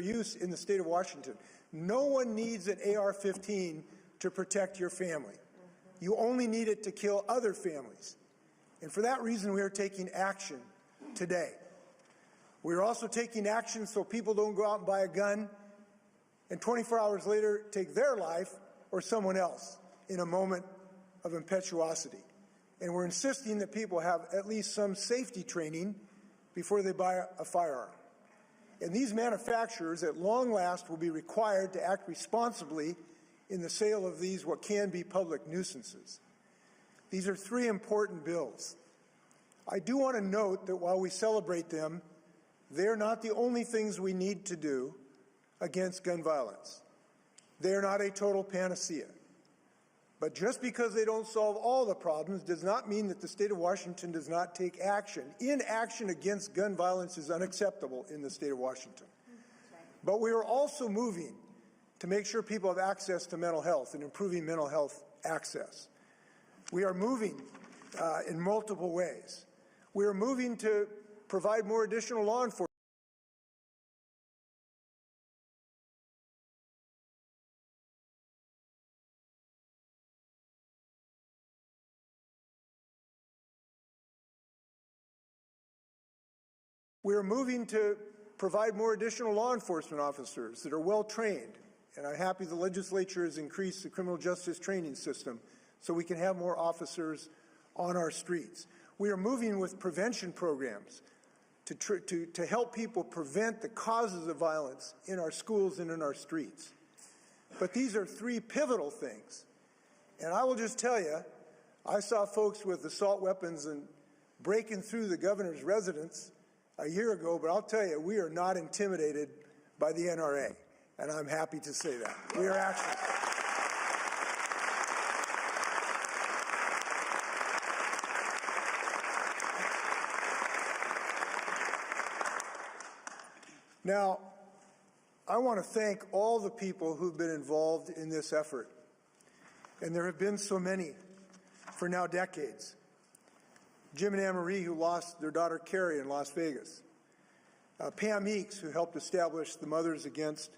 use in the state of Washington. No one needs an AR-15 to protect your family. You only need it to kill other families. And for that reason, we are taking action today. We are also taking action so people don't go out and buy a gun and 24 hours later take their life or someone else in a moment of impetuosity. And we're insisting that people have at least some safety training before they buy a firearm. And these manufacturers, at long last, will be required to act responsibly in the sale of these what can be public nuisances. These are three important bills. I do want to note that while we celebrate them, they're not the only things we need to do against gun violence. They're not a total panacea. But just because they don't solve all the problems does not mean that the state of Washington does not take action. Inaction against gun violence is unacceptable in the state of Washington. But we are also moving to make sure people have access to mental health and improving mental health access. We are moving in multiple ways. We are moving to provide more additional law enforcement. We are moving to provide more additional law enforcement officers that are well trained, and I'm happy the legislature has increased the criminal justice training system so we can have more officers on our streets. We are moving with prevention programs to help people prevent the causes of violence in our schools and in our streets. But these are three pivotal things. And I will just tell you, I saw folks with assault weapons and breaking through the governor's residence a year ago, but I'll tell you, we are not intimidated by the NRA, and I'm happy to say that. We are actually. Now, I want to thank all the people who've been involved in this effort, and there have been so many for now decades. Jim and Anne-Marie, who lost their daughter Carrie in Las Vegas. Pam Meeks, who helped establish the Mothers Against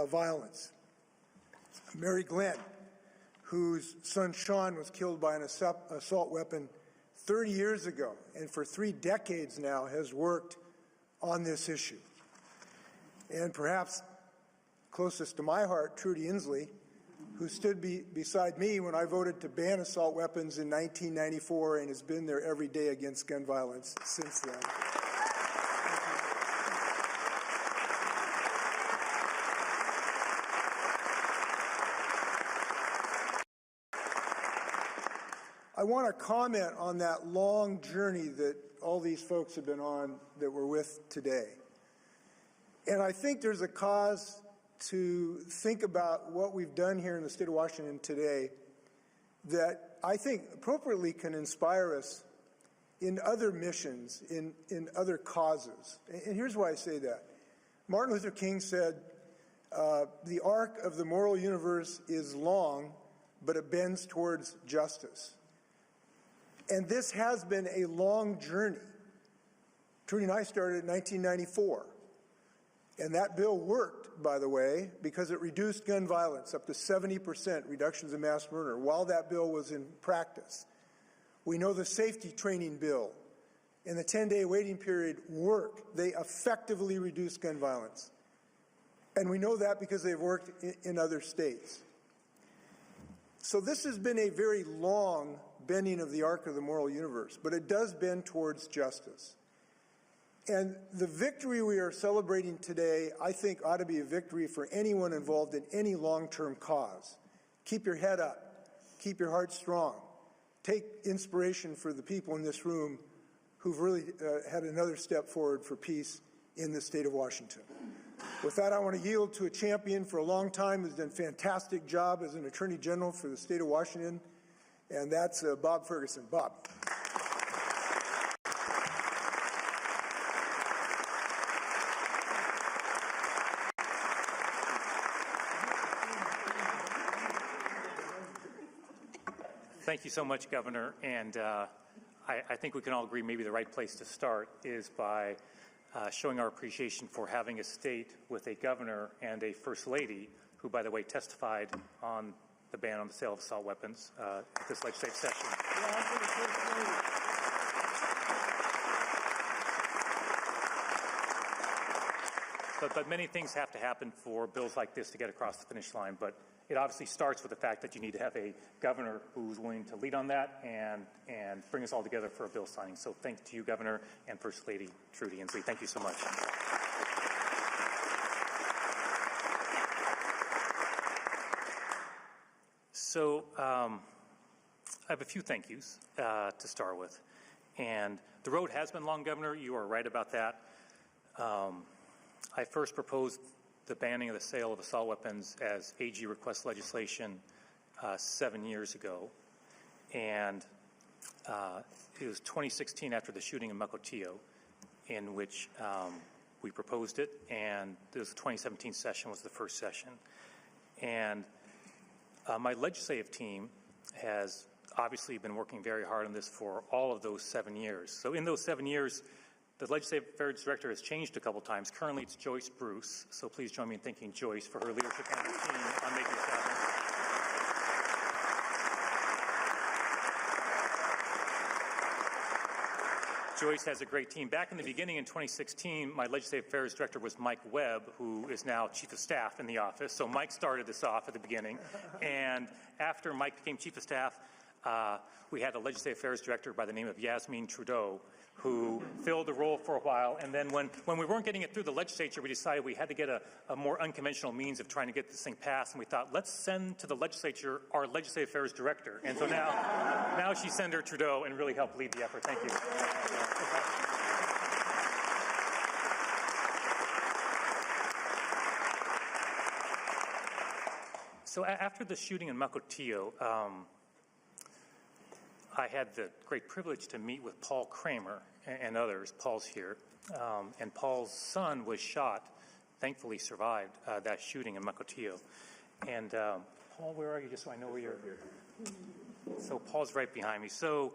Violence. Mary Glenn, whose son Sean was killed by an assault weapon 30 years ago, and for 3 decades now has worked on this issue. And perhaps closest to my heart, Trudy Inslee, who stood beside me when I voted to ban assault weapons in 1994 and has been there every day against gun violence since then. I want to comment on that long journey that all these folks have been on that we're with today. And I think there's a cause to think about what we've done here in the state of Washington today that I think appropriately can inspire us in other missions, in other causes. And here's why I say that. Martin Luther King said, the arc of the moral universe is long, but it bends towards justice. And this has been a long journey. Trudy and I started in 1994. And that bill worked, by the way, because it reduced gun violence up to 70% reductions in mass murder while that bill was in practice. We know the safety training bill and the 10-day waiting period work. They effectively reduce gun violence. And we know that because they've worked in other states. So this has been a very long bending of the arc of the moral universe, but it does bend towards justice. And the victory we are celebrating today, I think, ought to be a victory for anyone involved in any long-term cause. Keep your head up. Keep your heart strong. Take inspiration for the people in this room who've really had another step forward for peace in the state of Washington. With that, I want to yield to a champion for a long time who's done a fantastic job as an Attorney General for the state of Washington, and that's Bob Ferguson. Bob. Thank you so much, Governor. And I think we can all agree maybe the right place to start is by showing our appreciation for having a state with a governor and a first lady who, by the way, testified on the ban on the sale of assault weapons at this legislative session. But many things have to happen for bills like this to get across the finish line. But it obviously starts with the fact that you need to have a governor who's willing to lead on that and bring us all together for a bill signing. So thank you to you, Governor, and First Lady Trudy Inslee. Thank you so much. So I have a few thank yous to start with. And the road has been long, Governor. You are right about that. I first proposed the banning of the sale of assault weapons as AG request legislation 7 years ago. And it was 2016 after the shooting in Mukilteo in which we proposed it. And this 2017 session was the first session. And my legislative team has obviously been working very hard on this for all of those 7 years. So in those 7 years, the Legislative Affairs Director has changed a couple times. Currently, it's Joyce Bruce. So please join me in thanking Joyce for her leadership and her team on making this happen. Joyce has a great team. Back in the beginning in 2016, my Legislative Affairs Director was Mike Webb, who is now Chief of Staff in the office. So Mike started this off at the beginning. And after Mike became Chief of Staff, we had a Legislative Affairs Director by the name of Yasmin Trudeau, who filled the role for a while. And then when we weren't getting it through the legislature, we decided we had to get a more unconventional means of trying to get this thing passed. And we thought, let's send to the legislature our Legislative Affairs Director. And so now she's Senator Trudeau and really helped lead the effort. Thank you. So after the shooting in Mukilteo, I had the great privilege to meet with Paul Kramer and others. Paul's here. And Paul's son was shot, thankfully survived that shooting in Mukilteo. And Paul, where are you, just so I know where you're? So Paul's right behind me. So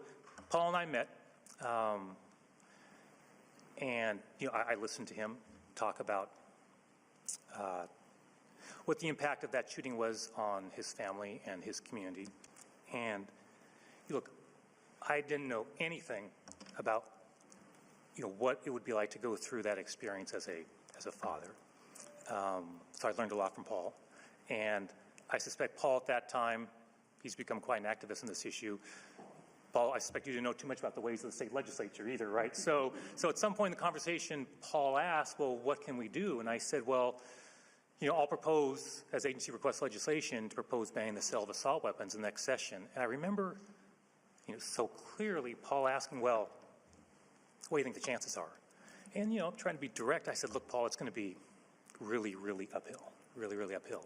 Paul and I met, and I listened to him talk about what the impact of that shooting was on his family and his community. And look, I didn't know anything about what it would be like to go through that experience as a father. So I learned a lot from Paul, and I suspect Paul at that time, he's become quite an activist in this issue. Paul, I suspect you didn't know too much about the ways of the state legislature either, right? So at some point in the conversation, Paul asked, well, what can we do? And I said, well, I'll propose, as agency request legislation, to propose banning the sale of assault weapons in the next session. And I remember so clearly Paul asking, well, what do you think the chances are? And, trying to be direct, I said, look, Paul, it's going to be really, really uphill, really, really uphill.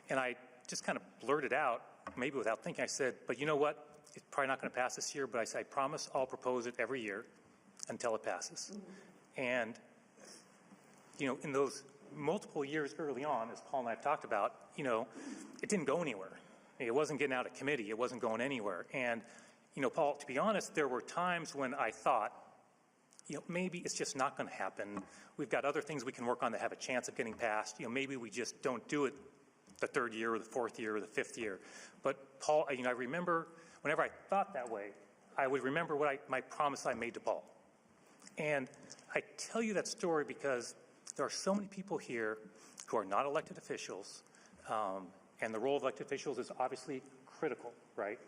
And I just kind of blurted out, maybe without thinking, I said, but you know what? It's probably not going to pass this year, but I said, I promise I'll propose it every year until it passes. Mm-hmm. And, in those multiple years early on, as Paul and I have talked about, it didn't go anywhere. It wasn't getting out of committee. It wasn't going anywhere. And, Paul, to be honest, there were times when I thought, maybe it's just not going to happen. We've got other things we can work on that have a chance of getting passed. Maybe we just don't do it the third year or the fourth year or the fifth year. But Paul, I remember whenever I thought that way, I would remember my promise I made to Paul. And I tell you that story because there are so many people here who are not elected officials, and the role of elected officials is obviously critical, right?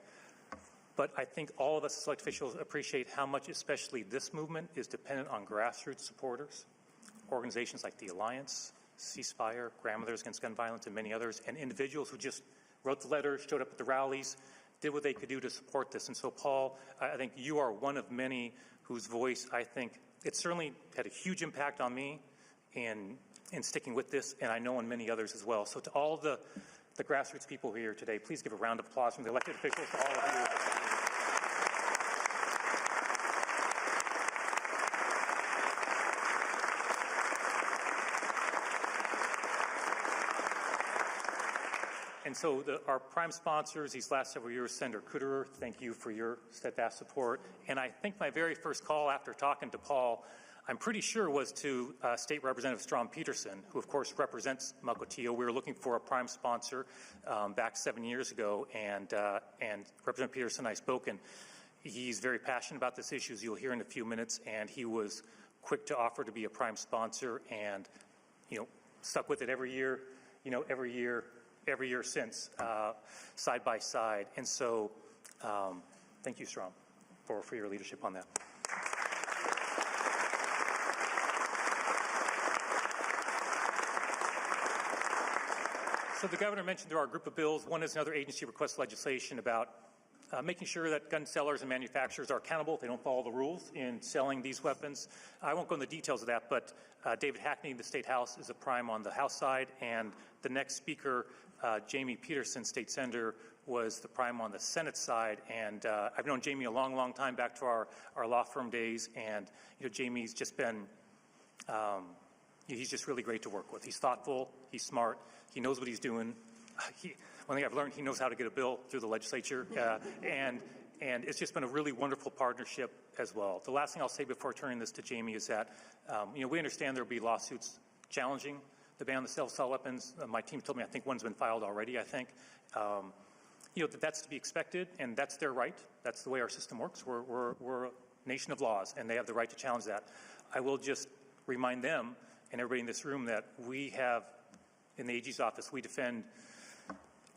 But I think all of us as elected officials appreciate how much, especially this movement, is dependent on grassroots supporters, organizations like the Alliance, Ceasefire, Grandmothers Against Gun Violence, and many others, and individuals who just wrote the letters, showed up at the rallies, did what they could do to support this. And so, Paul, I think you are one of many whose voice, I think, it certainly had a huge impact on me in sticking with this, and I know on many others as well. So to all the grassroots people who are here today, please give a round of applause from the elected officials to all of you. And so our prime sponsors these last several years, Senator Kuderer, thank you for your steadfast support. And I think my very first call after talking to Paul, I'm pretty sure was to State Representative Strom Peterson, who of course represents Mukilteo. We were looking for a prime sponsor back 7 years ago, and Representative Peterson and I spoke, and he's very passionate about this issue, as you'll hear in a few minutes, and he was quick to offer to be a prime sponsor, and stuck with it every year, every year since, side by side. And so, thank you, Strom, for your leadership on that. So the governor mentioned there are a group of bills. One is another agency request legislation about making sure that gun sellers and manufacturers are accountable if they don't follow the rules in selling these weapons. I won't go into the details of that, but David Hackney, the State House, is a prime on the House side, and the next speaker, Jamie Peterson, State Senator, was the prime on the Senate side. And I've known Jamie a long, long time, back to our law firm days, and Jamie's just been he's just really great to work with. He's thoughtful, he's smart, he knows what he's doing. One thing I've learned, he knows how to get a bill through the legislature, and it's just been a really wonderful partnership as well. The last thing I'll say before turning this to Jamie is that, we understand there will be lawsuits challenging the ban on the sale of assault weapons. My team told me I think one's been filed already, I think. That's to be expected, and that's their right. That's the way our system works. We're a nation of laws, and they have the right to challenge that. I will just remind them and everybody in this room that we have, in the AG's office, we defend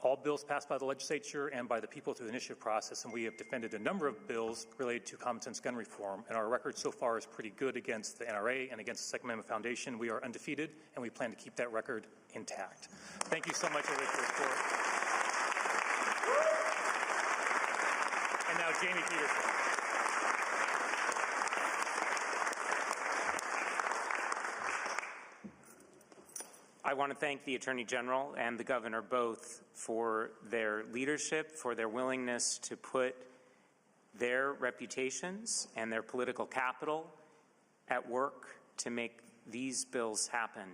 all bills passed by the legislature and by the people through the initiative process, and we have defended a number of bills related to common sense gun reform, and our record so far is pretty good against the NRA and against the Second Amendment Foundation. We are undefeated, and we plan to keep that record intact. Thank you so much, everybody, for your support. And now Jamie Peterson. I want to thank the Attorney General and the Governor both for their leadership, for their willingness to put their reputations and their political capital at work to make these bills happen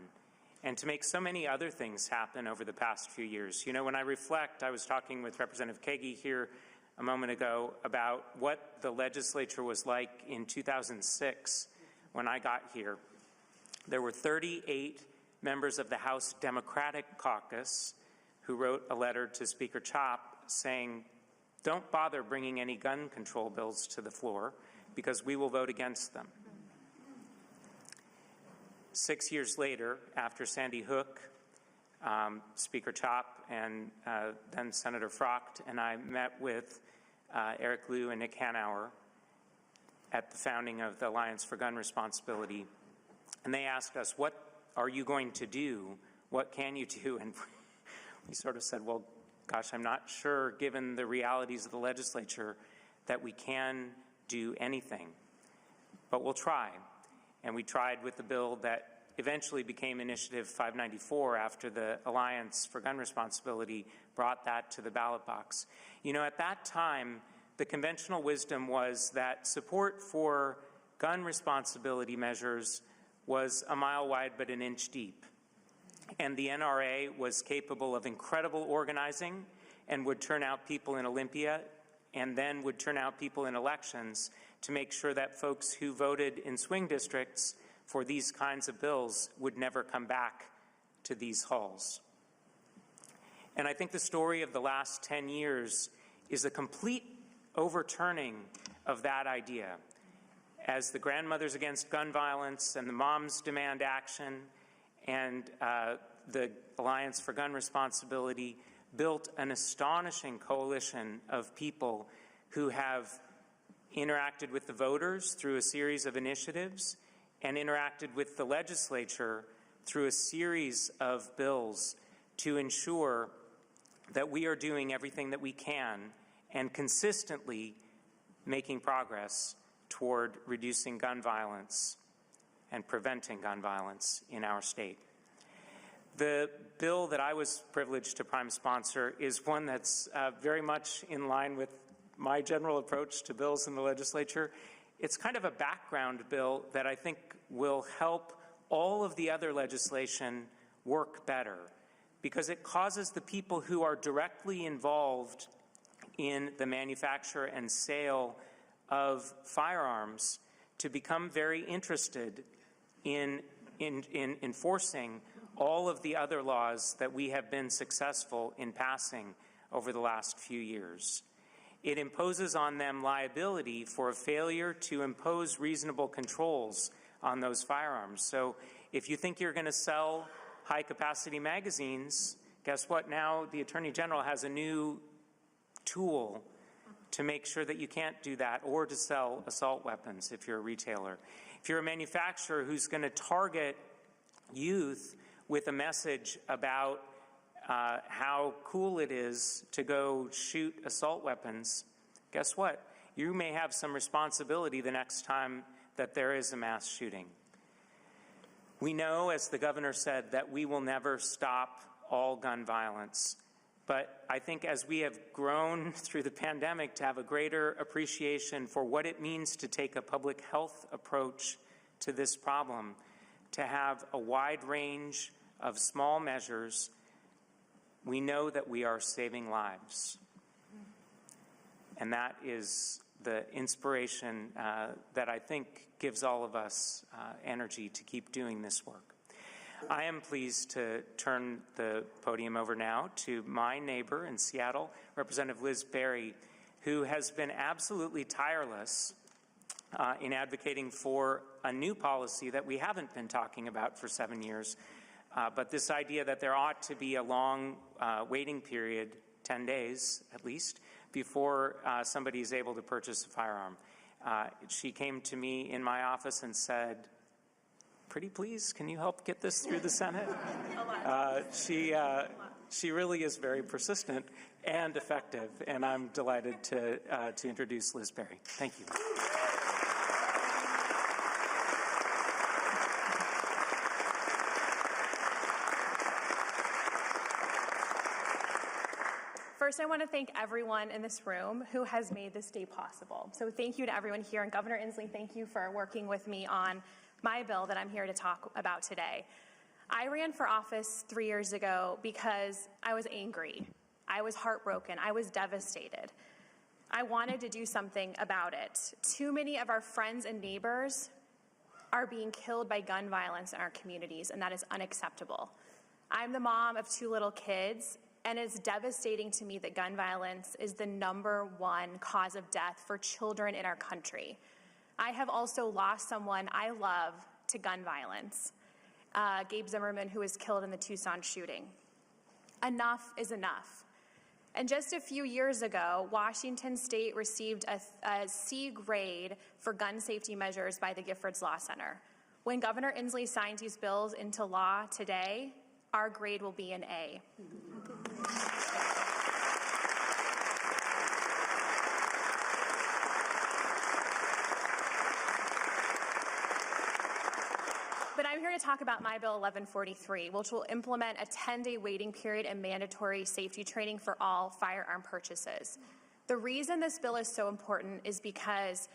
and to make so many other things happen over the past few years. When I reflect, I was talking with Representative Kagi here a moment ago about what the legislature was like in 2006 when I got here. There were 38 members of the House Democratic Caucus who wrote a letter to Speaker Chop saying, don't bother bringing any gun control bills to the floor because we will vote against them. 6 years later, after Sandy Hook, Speaker Chop and then Senator Frocht and I met with Eric Liu and Nick Hanauer at the founding of the Alliance for Gun Responsibility, and they asked us, what are you going to do? What can you do? And we sort of said, well, gosh, I'm not sure, given the realities of the legislature, that we can do anything. But we'll try. And we tried with the bill that eventually became Initiative 594 after the Alliance for Gun Responsibility brought that to the ballot box. At that time, the conventional wisdom was that support for gun responsibility measures was a mile wide but an inch deep. And the NRA was capable of incredible organizing and would turn out people in Olympia and then would turn out people in elections to make sure that folks who voted in swing districts for these kinds of bills would never come back to these halls. And I think the story of the last 10 years is a complete overturning of that idea. As the Grandmothers Against Gun Violence and the Moms Demand Action and the Alliance for Gun Responsibility built an astonishing coalition of people who have interacted with the voters through a series of initiatives and interacted with the legislature through a series of bills to ensure that we are doing everything that we can and consistently making progress toward reducing gun violence and preventing gun violence in our state. The bill that I was privileged to prime sponsor is one that's very much in line with my general approach to bills in the legislature. It's kind of a background bill that I think will help all of the other legislation work better because it causes the people who are directly involved in the manufacture and sale of firearms to become very interested in enforcing all of the other laws that we have been successful in passing over the last few years. It imposes on them liability for a failure to impose reasonable controls on those firearms. So if you think you're going to sell high-capacity magazines, guess what? Now the Attorney General has a new tool to make sure that you can't do that, or to sell assault weapons if you're a retailer. If you're a manufacturer who's going to target youth with a message about how cool it is to go shoot assault weapons, guess what? You may have some responsibility the next time that there is a mass shooting. We know, as the governor said, that we will never stop all gun violence. But I think as we have grown through the pandemic to have a greater appreciation for what it means to take a public health approach to this problem, to have a wide range of small measures, we know that we are saving lives. And that is the inspiration that I think gives all of us energy to keep doing this work. I am pleased to turn the podium over now to my neighbor in Seattle, Representative Liz Berry, who has been absolutely tireless in advocating for a new policy that we haven't been talking about for 7 years, but this idea that there ought to be a long waiting period, 10 days at least, before somebody is able to purchase a firearm. She came to me in my office and said, "Pretty please, can you help get this through the Senate?" She really is very persistent and effective, and I'm delighted to introduce Liz Berry. Thank you. First, I want to thank everyone in this room who has made this day possible. So thank you to everyone here. And Governor Inslee, thank you for working with me on my bill that I'm here to talk about today. I ran for office 3 years ago because I was angry. I was heartbroken. I was devastated. I wanted to do something about it. Too many of our friends and neighbors are being killed by gun violence in our communities, and that is unacceptable. I'm the mom of 2 little kids, and it's devastating to me that gun violence is the #1 cause of death for children in our country. I have also lost someone I love to gun violence, Gabe Zimmerman, who was killed in the Tucson shooting. Enough is enough. And just a few years ago, Washington State received a C grade for gun safety measures by the Giffords Law Center. When Governor Inslee signs these bills into law today, our grade will be an A. But I'm here to talk about my bill 1143, which will implement a 10-day waiting period and mandatory safety training for all firearm purchases. The reason this bill is so important is because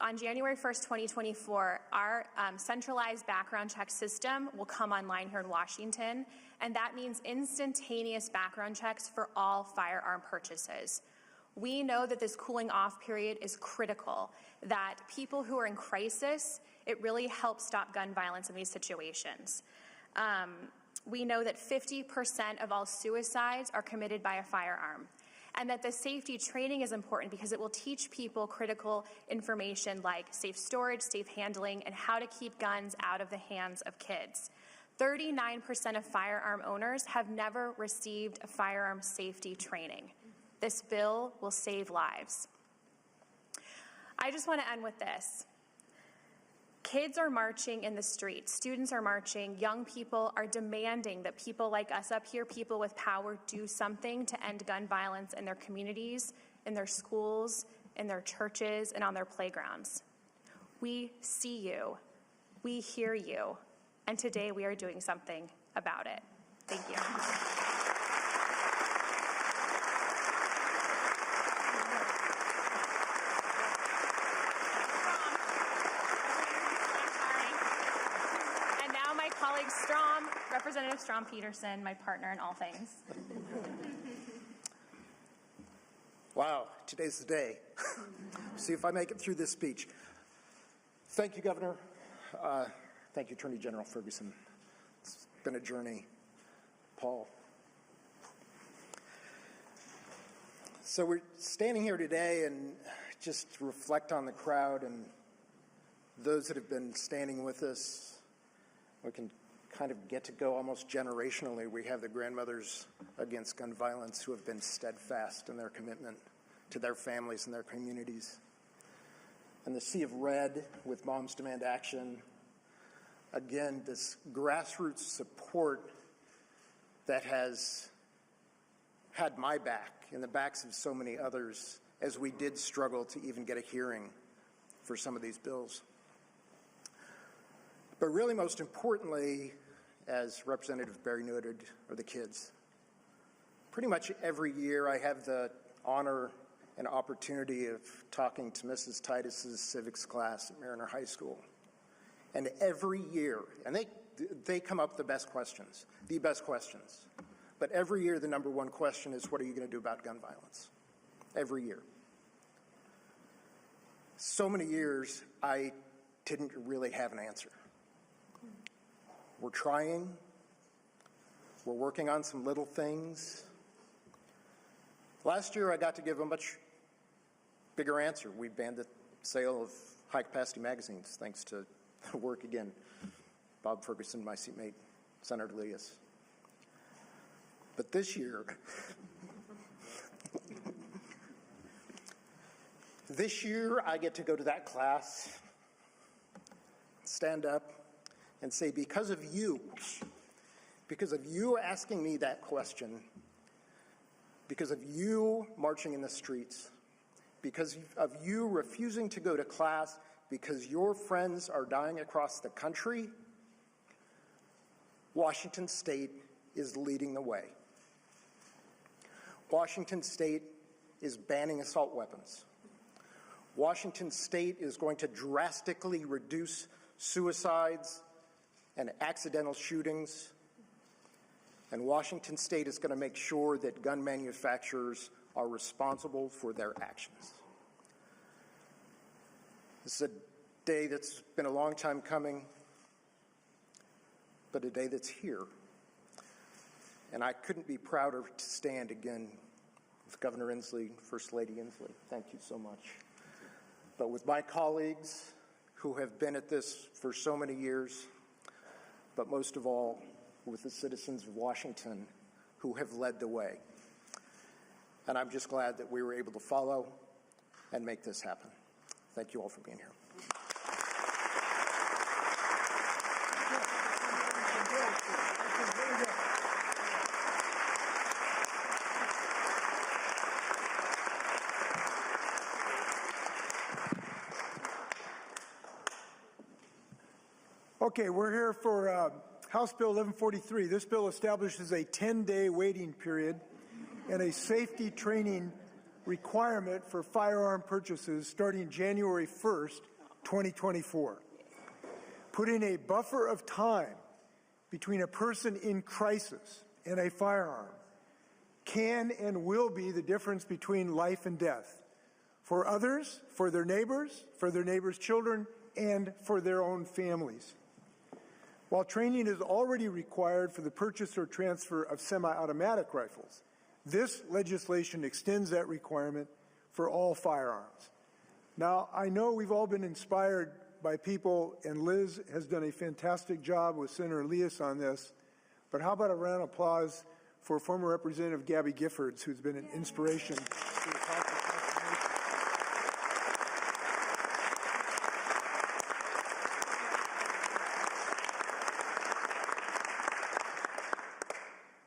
on January 1st, 2024, our centralized background check system will come online here in Washington, and that means instantaneous background checks for all firearm purchases. We know that this cooling off period is critical, that people who are in crisis, it really helps stop gun violence in these situations. We know that 50% of all suicides are committed by a firearm, and that the safety training is important because it will teach people critical information like safe storage, safe handling, and how to keep guns out of the hands of kids. 39% of firearm owners have never received a firearm safety training. This bill will save lives. I just want to end with this. Kids are marching in the streets. Students are marching. Young people are demanding that people like us up here, people with power, do something to end gun violence in their communities, in their schools, in their churches, and on their playgrounds. We see you. We hear you. And today we are doing something about it. Thank you. Colleague Strom, Representative Strom Peterson, my partner in all things. Wow, today's the day. See if I make it through this speech. Thank you, Governor. Thank you, Attorney General Ferguson. It's been a journey. Paul. So we're standing here today and just reflect on the crowd and those that have been standing with us. We can kind of get to go almost generationally. We have the grandmothers against gun violence who have been steadfast in their commitment to their families and their communities. And the sea of red with Moms Demand Action. Again, this grassroots support that has had my back and the backs of so many others as we did struggle to even get a hearing for some of these bills. But really, most importantly, as Representative Berry noted, are the kids. Pretty much every year I have the honor and opportunity of talking to Mrs. Titus's civics class at Mariner High School. And every year, and they come up with the best questions. But every year the number one question is, what are you going to do about gun violence? Every year. So many years I didn't really have an answer. We're trying. We're working on some little things. Last year I got to give a much bigger answer. We banned the sale of high-capacity magazines, thanks to work again. Bob Ferguson, my seatmate, Senator Leas. But this year, I get to go to that class, stand up, and say, because of you asking me that question, because of you marching in the streets, because of you refusing to go to class, because your friends are dying across the country, Washington State is leading the way. Washington State is banning assault weapons. Washington State is going to drastically reduce suicides and accidental shootings. And Washington State is going to make sure that gun manufacturers are responsible for their actions. This is a day that's been a long time coming, but a day that's here. And I couldn't be prouder to stand again with Governor Inslee, First Lady Inslee. Thank you so much. But with my colleagues who have been at this for so many years, but most of all, with the citizens of Washington who have led the way. And I'm just glad that we were able to follow and make this happen. Thank you all for being here. Okay, we're here for House Bill 1143. This bill establishes a 10-day waiting period and a safety training requirement for firearm purchases starting January 1st, 2024. Putting a buffer of time between a person in crisis and a firearm can and will be the difference between life and death. For others, for their neighbors' children, and for their own families. While training is already required for the purchase or transfer of semi-automatic rifles, this legislation extends that requirement for all firearms. Now, I know we've all been inspired by people, and Liz has done a fantastic job with Senator Leas on this, but how about a round of applause for former Representative Gabby Giffords, who's been an inspiration to the Congress.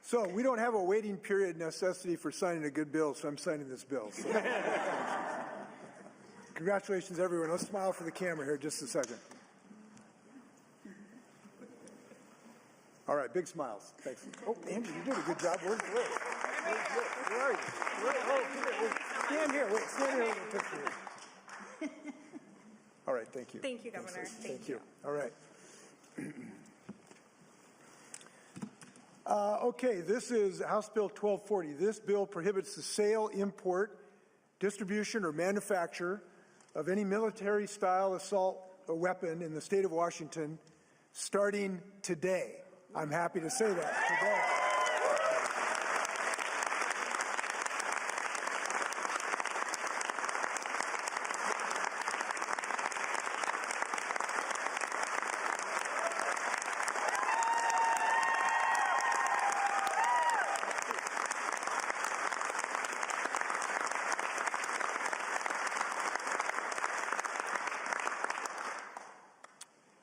So we don't have a waiting period necessity for signing a good bill, so I'm signing this bill. So. Congratulations, everyone. Let's smile for the camera here just a second. All right, big smiles. Thanks. Oh, Andrew, you did a good job. Where's Liz? Where are you? Stand here. Wait, stand here. We'll picture you. All right, thank you. Thank you, Governor. Thank you. All right. Okay, this is House Bill 1240. This bill prohibits the sale, import, distribution, or manufacture of any military-style assault weapon in the state of Washington starting today. I'm happy to say that today.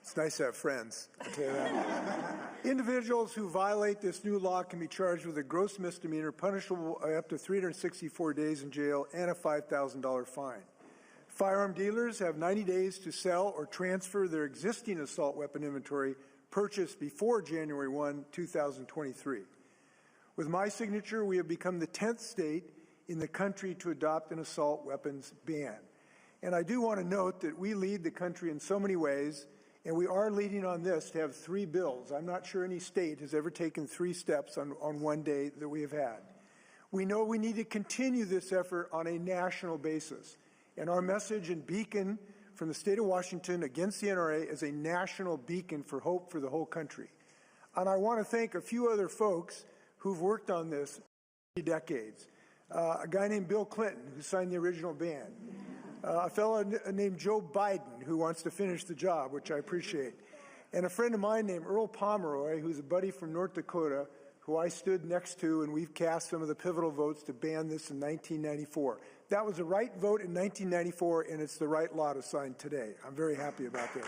It's nice to have friends, I'll tell you that. Individuals who violate this new law can be charged with a gross misdemeanor, punishable by up to 364 days in jail and a $5,000 fine. Firearm dealers have 90 days to sell or transfer their existing assault weapon inventory purchased before January 1, 2023. With my signature, we have become the 10th state in the country to adopt an assault weapons ban. And I do want to note that we lead the country in so many ways, and we are leading on this to have 3 bills. I'm not sure any state has ever taken 3 steps on one day that we have had. We know we need to continue this effort on a national basis. And our message and beacon from the state of Washington against the NRA is a national beacon for hope for the whole country. And I want to thank a few other folks who've worked on this for decades. A guy named Bill Clinton, who signed the original ban. A fellow named Joe Biden, who wants to finish the job, which I appreciate. And a friend of mine named Earl Pomeroy, who's a buddy from North Dakota, who I stood next to, and we've cast some of the pivotal votes to ban this in 1994. That was the right vote in 1994, and it's the right law to sign today. I'm very happy about this.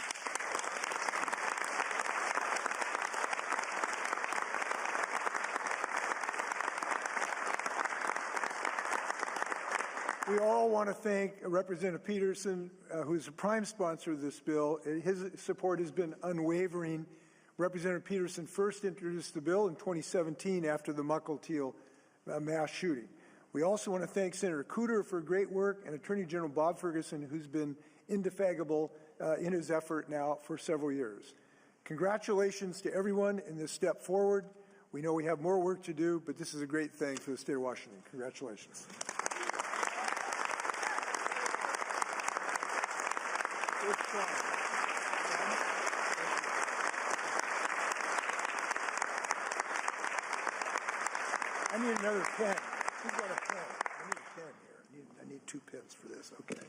We all want to thank Representative Peterson, who's a prime sponsor of this bill. His support has been unwavering. Representative Peterson first introduced the bill in 2017 after the Muckle-Teal mass shooting. We also want to thank Senator Cooter for great work and Attorney General Bob Ferguson, who's been indefatigable in his effort now for several years. Congratulations to everyone in this step forward. We know we have more work to do, but this is a great thing for the state of Washington. Congratulations. I need another pen. Who's got a pen? I need a pen here. I need 2 pens for this. Okay.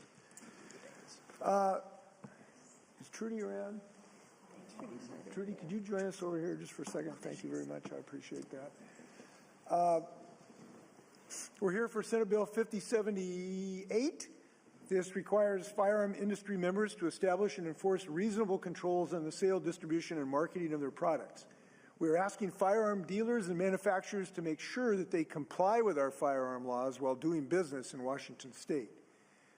Is Trudy around? Trudy, could you join us over here just for a second? Thank you very much. I appreciate that. We're here for Senate Bill 5078. This requires firearm industry members to establish and enforce reasonable controls on the sale, distribution, and marketing of their products. We are asking firearm dealers and manufacturers to make sure that they comply with our firearm laws while doing business in Washington state.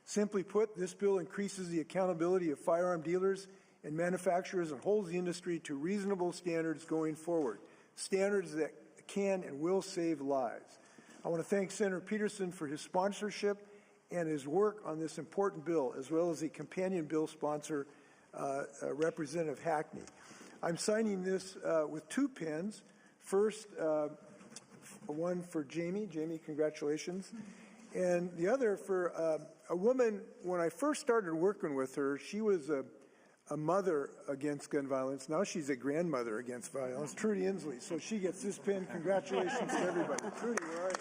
Simply put, this bill increases the accountability of firearm dealers and manufacturers and holds the industry to reasonable standards going forward, standards that can and will save lives. I want to thank Senator Peterson for his sponsorship and his work on this important bill, as well as the companion bill sponsor, Representative Hackney. I'm signing this with 2 pens. First, one for Jamie. Jamie, congratulations. And the other for a woman, when I first started working with her, she was a mother against gun violence. Now she's a grandmother against violence, Trudy Inslee. So she gets this pen. Congratulations to everybody. Trudy, where are you?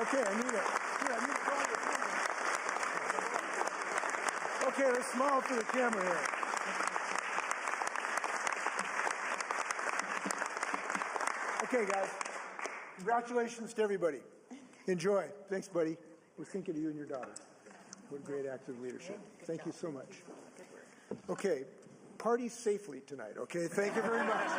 Okay, I need it. Here, I need to draw the camera. Okay, let's smile for the camera here. Okay, guys. Congratulations to everybody. Enjoy. Thanks, buddy. We're thinking of you and your daughter. What a great act of leadership. Thank you so much. Okay, party safely tonight, okay? Thank you very much.